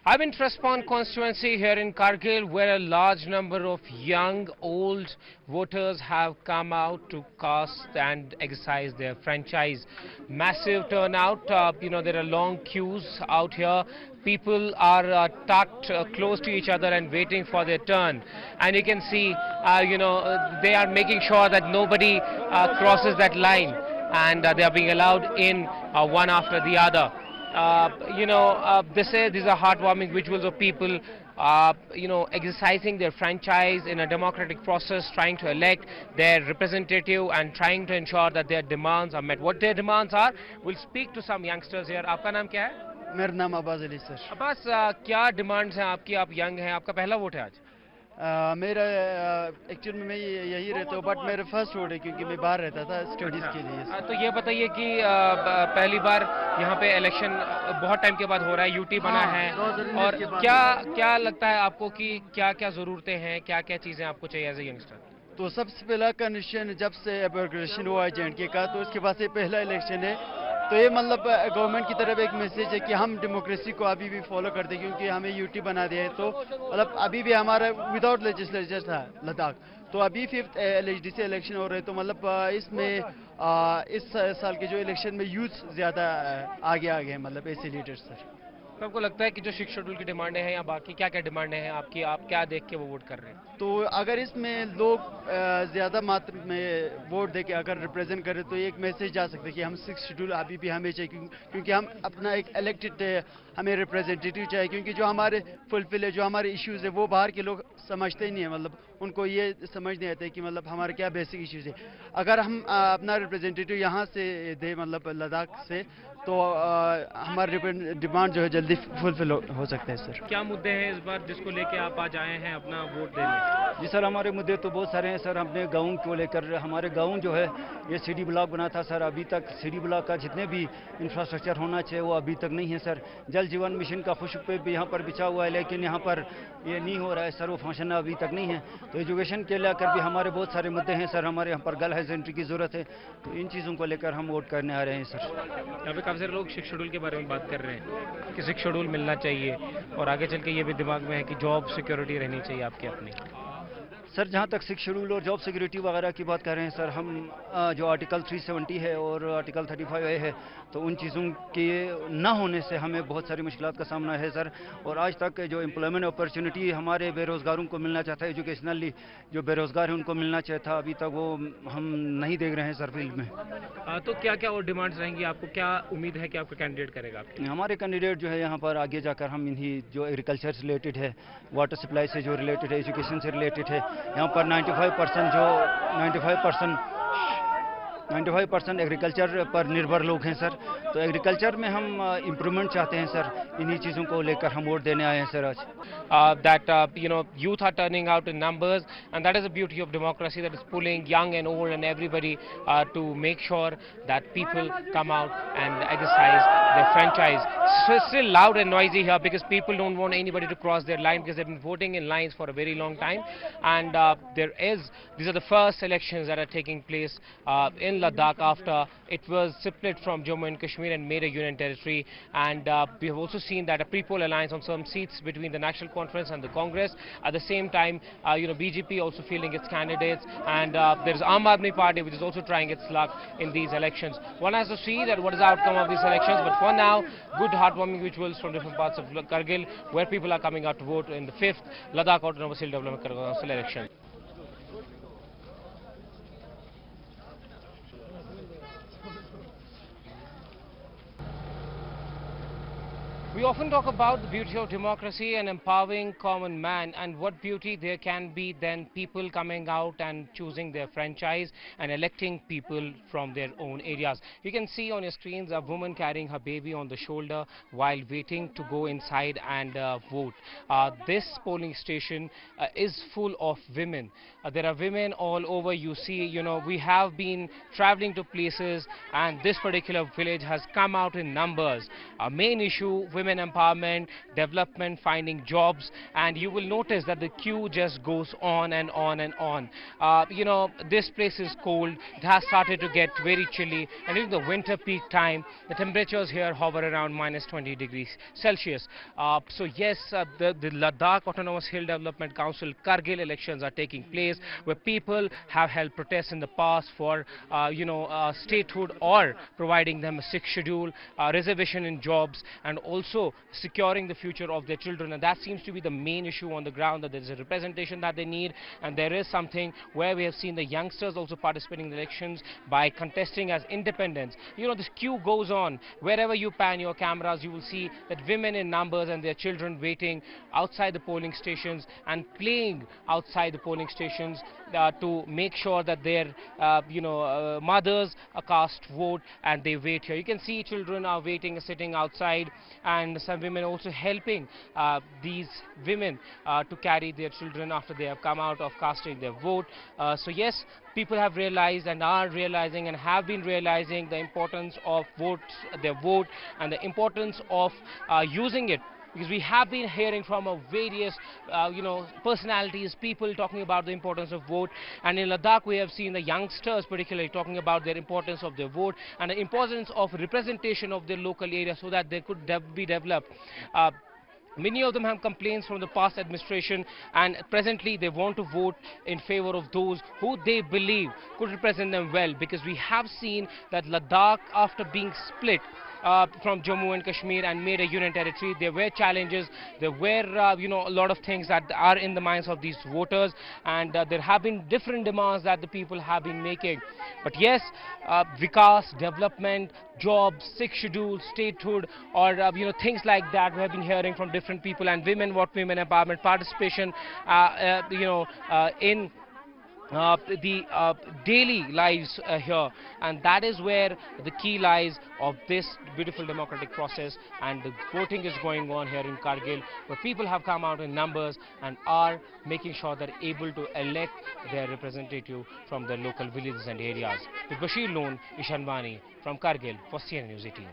I'm in Trespon constituency here in Kargil, where a large number of young, old voters have come out to cast and exercise their franchise. Massive turnout. There are long queues out here. People are tucked close to each other and waiting for their turn. And you can see, they are making sure that nobody crosses that line, and they are being allowed in one after the other. These are heartwarming visuals of people, exercising their franchise in a democratic process, trying to elect their representative and trying to ensure that their demands are met. What their demands are, we'll speak to some youngsters here. आपका नाम क्या है? मेरा नाम Abbas Ali sir. Abbas, क्या demands हैं आपकी? आप यंग हैं, आपका पहला वोट है आज? मेरा एक्चुअल में मैं यही रहता हूँ, बट मेरा फर्स्ट वोट है क्योंकि मैं बाहर रहता था स्टडीज़ के लिए। तो ये बताइए कि पहली बार यहाँ पे इलेक्शन बहुत टाइम के बाद हो रहा है, यूटी बना है, और क्या क्या लगता है आपको कि क्या क्या ज़रूरतें हैं, क्या क्या चीज़ें आपको चाहिए एज ए यंगस्टर? तो सबसे पहला कंडीशन जब से एबोर्गेशन हुआ है J&K का, तो उसके बाद से पहला इलेक्शन है। तो ये मतलब गवर्नमेंट की तरफ एक मैसेज है कि हम डेमोक्रेसी को अभी भी फॉलो करते हैं, क्योंकि हमें यूटी बना दिया है। तो मतलब अभी भी हमारा विदाउट लेजिस्लेचर था लद्दाख, तो अभी 5th LHDC इलेक्शन हो रहे हैं। तो मतलब इसमें इस साल के जो इलेक्शन में यूथ ज़्यादा आगे आ गए हैं, मतलब ऐसे लीडर्स सर। तो आपको लगता है कि जो 6 शेड्यूल की डिमांडें हैं या बाकी क्या क्या डिमांडें हैं आपकी, आप क्या देख के वो वोट कर रहे हैं? तो अगर इसमें लोग ज़्यादा मात्रा में वोट दे के अगर रिप्रेजेंट करें, तो एक मैसेज जा सकता है कि हम 6 शेड्यूल अभी भी हमें चाहिए, क्योंकि हम अपना एक इलेक्टेड हमें रिप्रेजेंटेटिव चाहिए। क्योंकि जो हमारे फुलफिल है, जो हमारे इश्यूज़ है, वो बाहर के लोग समझते ही नहीं है। मतलब उनको ये समझ नहीं आता है कि मतलब हमारे क्या बेसिक इश्यूज़ है। अगर हम अपना रिप्रेजेंटेटिव यहाँ से दे, मतलब लद्दाख से, तो हमारे डिमांड जो है जल्दी फुलफिल हो सकते हैं सर। क्या मुद्दे हैं इस बार जिसको लेके आप आज आए हैं अपना वोट देने? जी सर, हमारे मुद्दे तो बहुत सारे हैं सर। हमने गाँव को लेकर, हमारे गाँव जो है ये सीडी ब्लॉक बना था सर, अभी तक सीडी ब्लॉक का जितने भी इंफ्रास्ट्रक्चर होना चाहिए वो अभी तक नहीं है सर। जल जीवन मिशन का खुशबू पे भी यहाँ पर बिछा हुआ है, लेकिन यहाँ पर ये नहीं हो रहा है सर, वो फंक्शन अभी तक नहीं है। तो एजुकेशन के लेकर भी हमारे बहुत सारे मुद्दे हैं सर। हमारे यहाँ पर गर्ल हाई सेकेंडरी की ज़रूरत है, तो इन चीज़ों को लेकर हम वोट करने आ रहे हैं सर। यहाँ पे काफ़ी सारे लोग 6 शेड्यूल के बारे में बात कर रहे हैं कि 6 शेड्यूल मिलना चाहिए, और आगे चल के ये भी दिमाग में है कि जॉब सिक्योरिटी रहनी चाहिए आपकी अपनी। सर, जहाँ तक 6 शेड्यूल और जॉब सिक्योरिटी वगैरह की बात कर रहे हैं सर, हम जो आर्टिकल 370 है और आर्टिकल 35A है, तो उन चीज़ों के ना होने से हमें बहुत सारी मुश्किलात का सामना है सर। और आज तक जो एम्प्लॉयमेंट अपॉर्चुनिटी हमारे बेरोज़गारों को मिलना चाहता है, एजुकेशनली जो बेरोज़गार हैं उनको मिलना चाहता, अभी तक वो हम नहीं देख रहे हैं सर फील्ड में। तो क्या क्या और डिमांड्स रहेंगी? आपको क्या उम्मीद है कि आपका कैंडिडेट करेगा? हमारे कैंडिडेट जो है यहाँ पर आगे जाकर हम इन्हीं जो एग्रीकल्चर से रिलेटेड है, वाटर सप्लाई से जो रिलेटेड है, एजुकेशन से रिलेटेड है, यहाँ पर 95% एग्रीकल्चर पर निर्भर लोग हैं सर। तो एग्रीकल्चर में हम इम्प्रूवमेंट चाहते हैं सर। इन्हीं चीज़ों को लेकर हम वोट देने आए हैं सर आज। Youth are turning out in numbers, and that is the beauty of democracy, that is pulling young and old and everybody to make sure that people come out and exercise their franchise. So it's still loud and noisy here because people don't want anybody to cross their line, because they've been voting in lines for a very long time. And these are the first elections that are taking place in Ladakh after it was split from Jammu and Kashmir and made a union territory. And we have also seen that a pre-poll alliance on some seats between the National Conference and the Congress. At the same time, BJP also fielding its candidates, and there is Aam Aadmi Party which is also trying its luck in these elections. One has to see that what is the outcome of these elections, but for now, good heartwarming visuals from different parts of Kargil, where people are coming out to vote in the 5th Ladakh Autonomous Hill Development Council election. We often talk about the beauty of democracy and empowering common man, and what beauty there can be than people coming out and choosing their franchise and electing people from their own areas. You can see on your screens a woman carrying her baby on the shoulder while waiting to go inside and vote. This polling station is full of women. There are women all over. You see, we have been traveling to places, and this particular village has come out in numbers. Main issue, women women empowerment, development, finding jobs, and you will notice that the queue just goes on and on and on. This place is cold. It has started to get very chilly, and during the winter peak time, the temperatures here hover around minus 20 degrees Celsius. So yes, the Ladakh Autonomous Hill Development Council Kargil elections are taking place, where people have held protests in the past for statehood or providing them a sixth schedule, reservation in jobs, and also securing the future of their children. And that seems to be the main issue on the ground, that there is a representation that they need, and there is something where we have seen the youngsters also participating in the elections by contesting as independents. This queue goes on. Wherever you pan your cameras, you will see that women in numbers and their children waiting outside the polling stations and playing outside the polling stations to make sure that their mothers cast vote, and they wait here. You can see children are waiting, sitting outside, and some women also helping these women to carry their children after they have come out of casting their vote. So yes, people have realized and are realizing and have been realizing the importance of their vote, and the importance of using it. Because we have been hearing from various, personalities, people talking about the importance of vote. And in Ladakh, we have seen the youngsters particularly talking about their importance of their vote and the importance of representation of their local area so that they could be developed. Many of them have complaints from the past administration, and presently they want to vote in favor of those who they believe could represent them well, because we have seen that Ladakh, after being split from Jammu and Kashmir and made a union territory, there were challenges, there were a lot of things that are in the minds of these voters, and there have been different demands that the people have been making. But yes, Vikas, development, jobs, sixth schedule, statehood, or things like that we have been hearing from different people, and women empowerment, participation in the daily lives here, and that is where the key lies of this beautiful democratic process. And the voting is going on here in Kargil, where people have come out in numbers and are making sure they're able to elect their representative from their local villages and areas. With Bashir Loon, Ishan Bani from Kargil for CNN News 18.